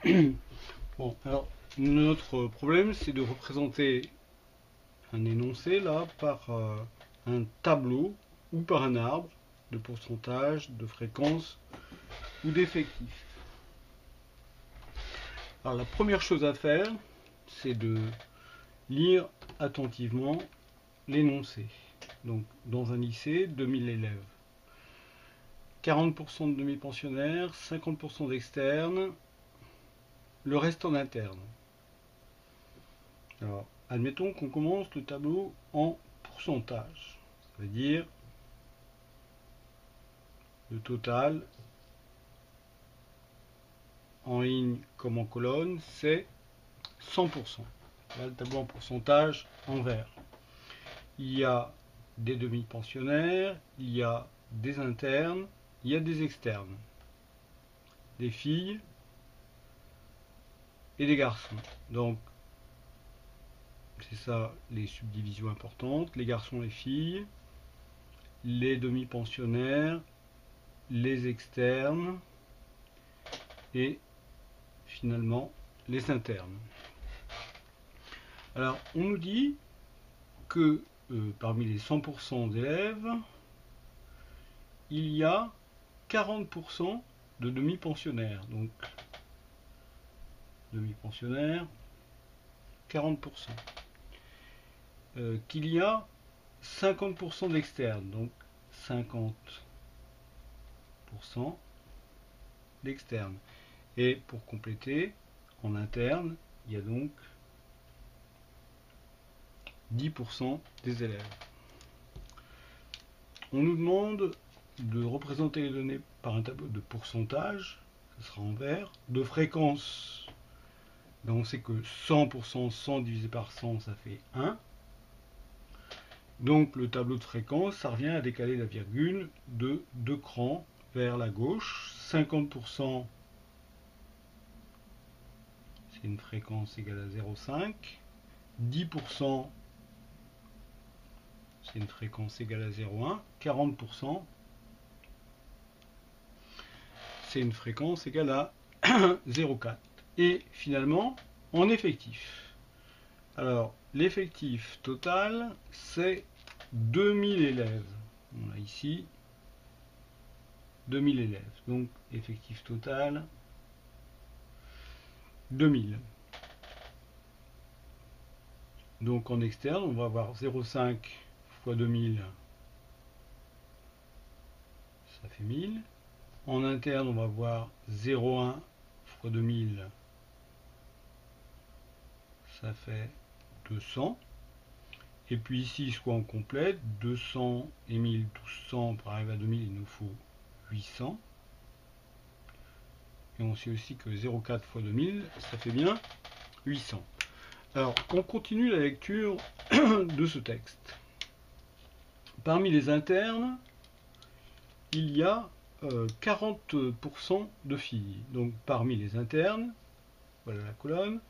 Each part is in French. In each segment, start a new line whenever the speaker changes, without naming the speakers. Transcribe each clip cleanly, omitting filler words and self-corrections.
Bon, alors, notre problème, c'est de représenter un énoncé là par un tableau ou par un arbre de pourcentage, de fréquence ou d'effectifs. Alors, la première chose à faire, c'est de lire attentivement l'énoncé. Donc, dans un lycée, 2000 élèves. 40% de demi-pensionnaires, 50% d'externes, le reste en interne. Alors, admettons qu'on commence le tableau en pourcentage. Ça veut dire le total en ligne comme en colonne, c'est 100%. Là, le tableau en pourcentage en vert. Il y a des demi-pensionnaires, il y a des internes, il y a des externes, des filles et des garçons. Donc, c'est ça les subdivisions importantes. Les garçons, les filles, les demi-pensionnaires, les externes et finalement les internes. Alors, on nous dit que parmi les 100% d'élèves, il y a 40% de demi-pensionnaires. Donc, demi-pensionnaires, 40%. Qu'il y a 50% d'externes. Donc, 50% d'externes. Et pour compléter, en interne, il y a donc 10% des élèves. On nous demande de représenter les données par un tableau de pourcentage, ce sera en vert, de fréquence, ben on sait que 100%, 100 divisé par 100, ça fait 1. Donc le tableau de fréquence, ça revient à décaler la virgule de 2 crans vers la gauche. 50%, c'est une fréquence égale à 0,5. 10%, c'est une fréquence égale à 0,1. 40%, c'est une fréquence égale à 0,4. Et finalement, en effectif. Alors, l'effectif total, c'est 2000 élèves. On a ici 2000 élèves. Donc, effectif total, 2000. Donc, en externe, on va avoir 0,5 fois 2000, ça fait 1000. En interne, on va avoir 0,1 fois 2000, ça fait 200. Et puis ici, soit on complète, 200 et 1000, 1200, pour arriver à 2000, il nous faut 800. Et on sait aussi que 0,4 fois 2000, ça fait bien 800. Alors, on continue la lecture de ce texte. Parmi les internes, il y a 40% de filles. Donc, parmi les internes, voilà la colonne,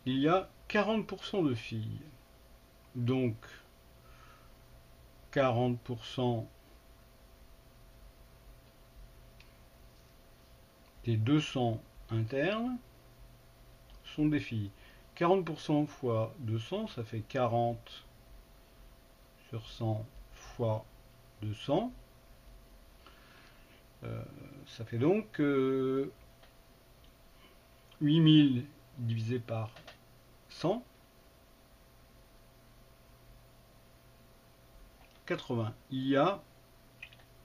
il y a 40% de filles. Donc, 40% des 200 internes sont des filles. 40% fois 200, ça fait 40 sur 100 fois 200. Ça fait donc 8000 divisé par 100, 80. Il y a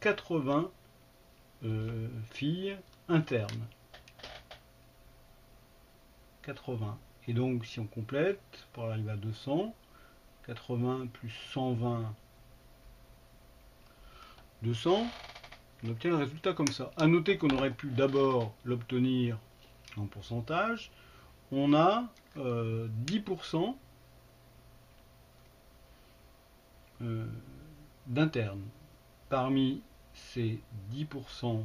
80 filles internes. 80. Et donc, si on complète, pour arriver à 200, 80 plus 120, 200, on obtient le résultat comme ça. A noter qu'on aurait pu d'abord l'obtenir en pourcentage. On a 10% d'internes. Parmi ces 10%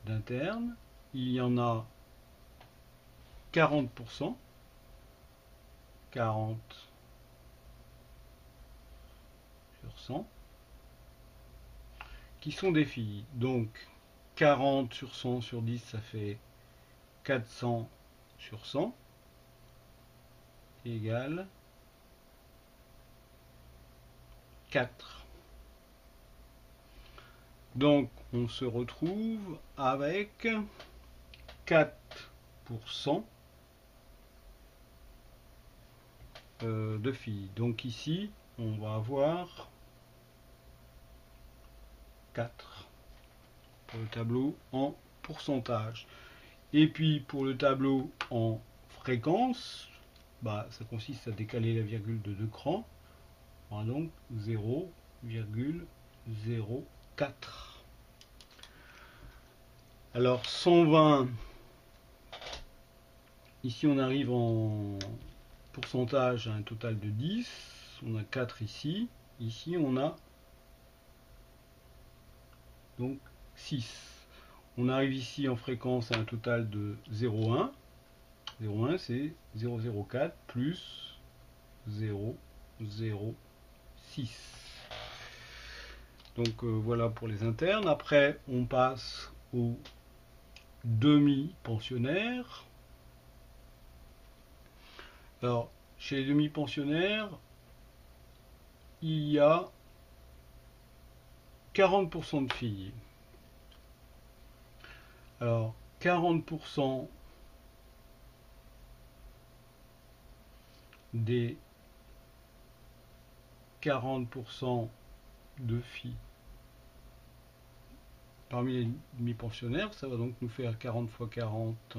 d'internes, il y en a 40%, 40 sur 100, qui sont des filles. Donc 40 sur 100 sur 10, ça fait 400 sur 100 égale 4. Donc on se retrouve avec 4% de filles. Donc ici, on va avoir 4 pour le tableau en pourcentage. Et puis pour le tableau en fréquence, bah, ça consiste à décaler la virgule de 2 crans. On a donc 0,04. Alors 120, ici on arrive en pourcentage à un total de 10, on a 4 ici, ici on a donc 6. On arrive ici en fréquence à un total de 0,1. 0,1 c'est 0,04 plus 0,06. Donc voilà pour les internes. Après on passe aux demi-pensionnaires. Alors, chez les demi-pensionnaires, il y a 40% de filles. Alors, 40% des 40% de filles parmi les demi-pensionnaires, ça va donc nous faire 40 fois 40,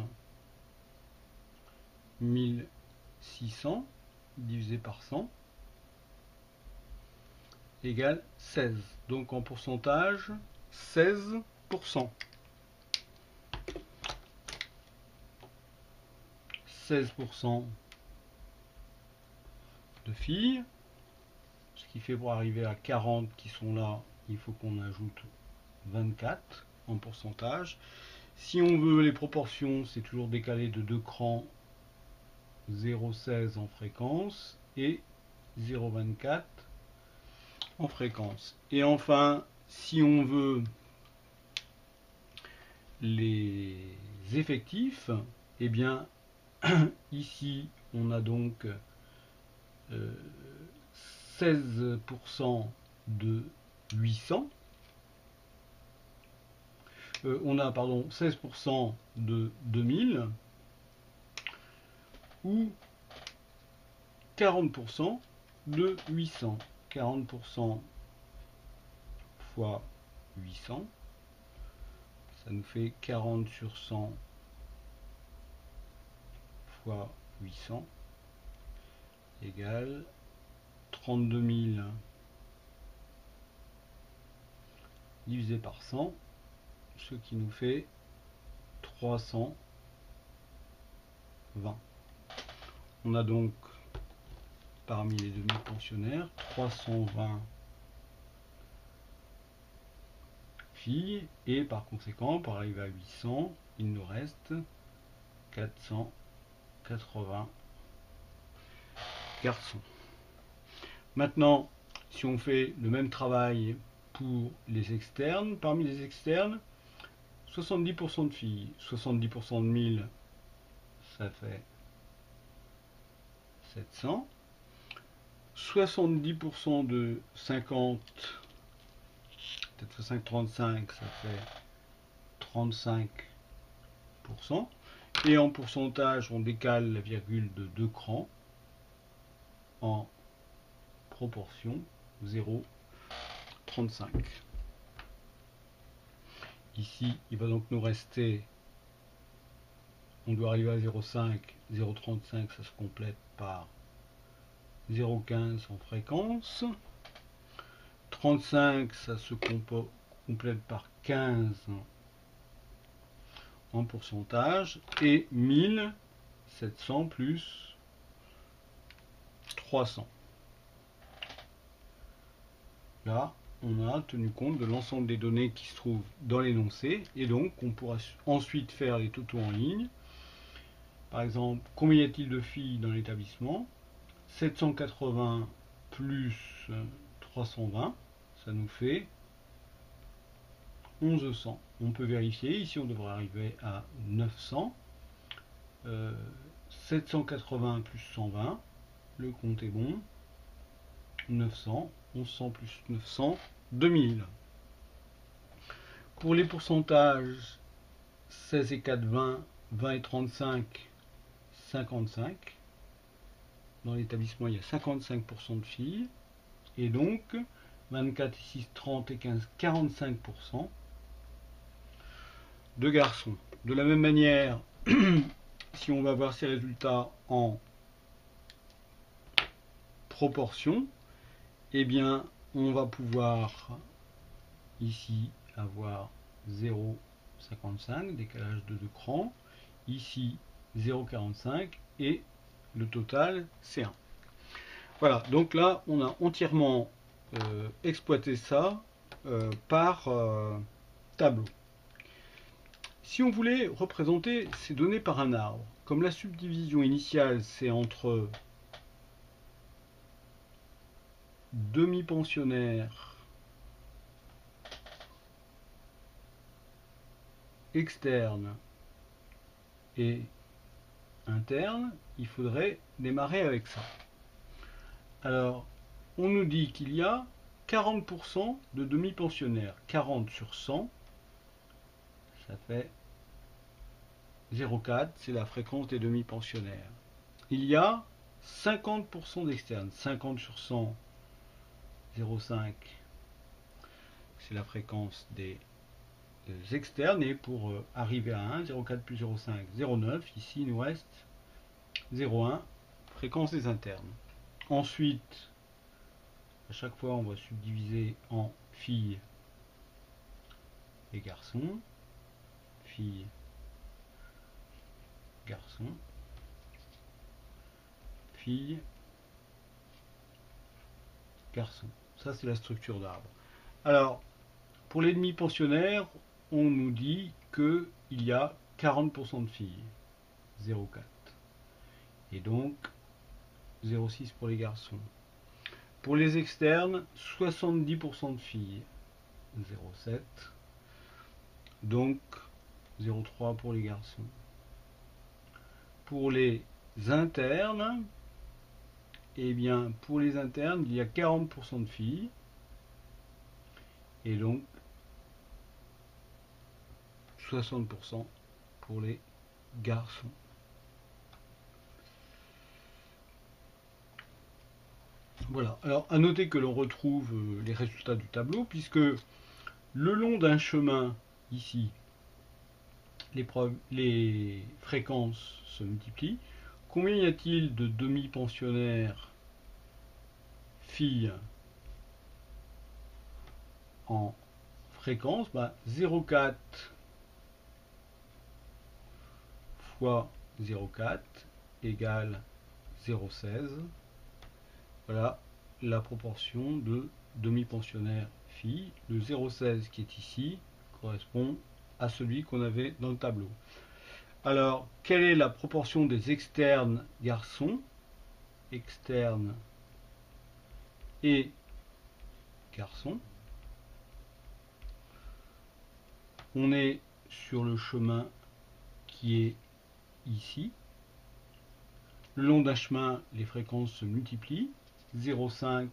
1600 divisé par 100 égale 16. Donc en pourcentage, 16%. 16% de filles, ce qui fait pour arriver à 40 qui sont là, il faut qu'on ajoute 24 en pourcentage. Si on veut les proportions, c'est toujours décalé de 2 crans, 0,16 en fréquence et 0,24 en fréquence. Et enfin, si on veut les effectifs, eh bien ici on a donc 16% de 800. On a 16% de 2000 ou 40% de 800. 40% fois 800, ça nous fait 40 sur 100 fois 800 égale 32 000 divisé par 100, ce qui nous fait 320. On a donc parmi les demi-pensionnaires 320 filles et par conséquent pour arriver à 800 il nous reste 480 garçons. Maintenant si on fait le même travail pour les externes, parmi les externes 70% de filles, 70% de 1000 ça fait 700, 70% de 50, peut-être 5,35, ça fait 35%. Et en pourcentage, on décale la virgule de 2 crans en proportion 0,35. Ici, il va donc nous rester, on doit arriver à 0,5, 0,35, ça se complète par 0,15 en fréquence. 35, ça se complète par 15 en pourcentage. Et 1700 plus 300. Là, on a tenu compte de l'ensemble des données qui se trouvent dans l'énoncé. Et donc, on pourra ensuite faire les totaux en ligne. Par exemple, combien y a-t-il de filles dans l'établissement? 780 plus 320, ça nous fait 1100. On peut vérifier, ici on devrait arriver à 900. 780 plus 120, le compte est bon. 900, 1100 plus 900, 2000. Pour les pourcentages, 16 et 4, 20, 20 et 35, 55. Dans l'établissement, il y a 55% de filles. Et donc, 24 et 6, 30 et 15, 45% de garçons. De la même manière, si on va voir ces résultats en proportion, eh bien, on va pouvoir ici avoir 0,55, décalage de 2 crans, ici 0,45 et le total c'est 1. Voilà, donc là on a entièrement exploité ça par tableau. Si on voulait représenter ces données par un arbre, comme la subdivision initiale c'est entre demi-pensionnaires externes et internes, il faudrait démarrer avec ça. Alors, on nous dit qu'il y a 40% de demi-pensionnaires. 40 sur 100, ça fait 0,4, c'est la fréquence des demi-pensionnaires. Il y a 50% d'externes. 50 sur 100, 0,5, c'est la fréquence des externes. Et pour arriver à 1, 0,4 plus 0,5, 0,9. Ici, il nous reste 0,1, fréquence des internes. Ensuite, à chaque fois, on va subdiviser en filles et garçons. Filles, garçons. Filles, garçons. Ça, c'est la structure d'arbre. Alors, pour les demi-pensionnaires, on nous dit qu'il y a 40% de filles. 0,4. Et donc, 0,6 pour les garçons. Pour les externes, 70% de filles. 0,7. Donc, 0,3 pour les garçons. Pour les internes, eh bien, pour les internes, il y a 40% de filles. Et donc, 60% pour les garçons. Voilà. Alors, à noter que l'on retrouve les résultats du tableau, puisque le long d'un chemin, ici, les fréquences se multiplient. Combien y a-t-il de demi-pensionnaires filles en fréquence? 0,4 fois 0,4 égale 0,16. Voilà la proportion de demi-pensionnaires filles. Le 0,16 qui est ici correspond à celui qu'on avait dans le tableau. Alors, quelle est la proportion des externes garçons? Externes et garçons. On est sur le chemin qui est ici. Le long d'un chemin, les fréquences se multiplient. 0,5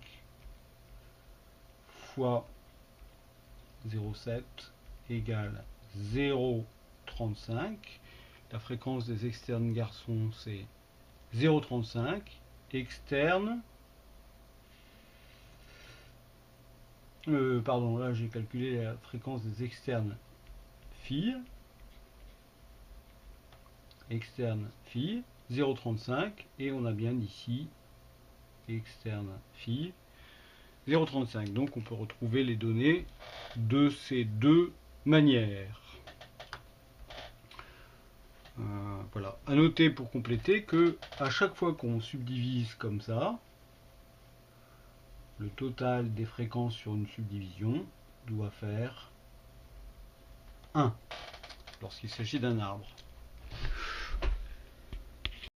fois 0,7 égale 0,35. La fréquence des externes garçons, c'est 0,35. Externe, pardon, là j'ai calculé la fréquence des externes filles. Externe filles, 0,35. Et on a bien ici externe filles, 0,35. Donc on peut retrouver les données de ces deux manières. Voilà. À noter pour compléter que à chaque fois qu'on subdivise comme ça, le total des fréquences sur une subdivision doit faire 1 lorsqu'il s'agit d'un arbre.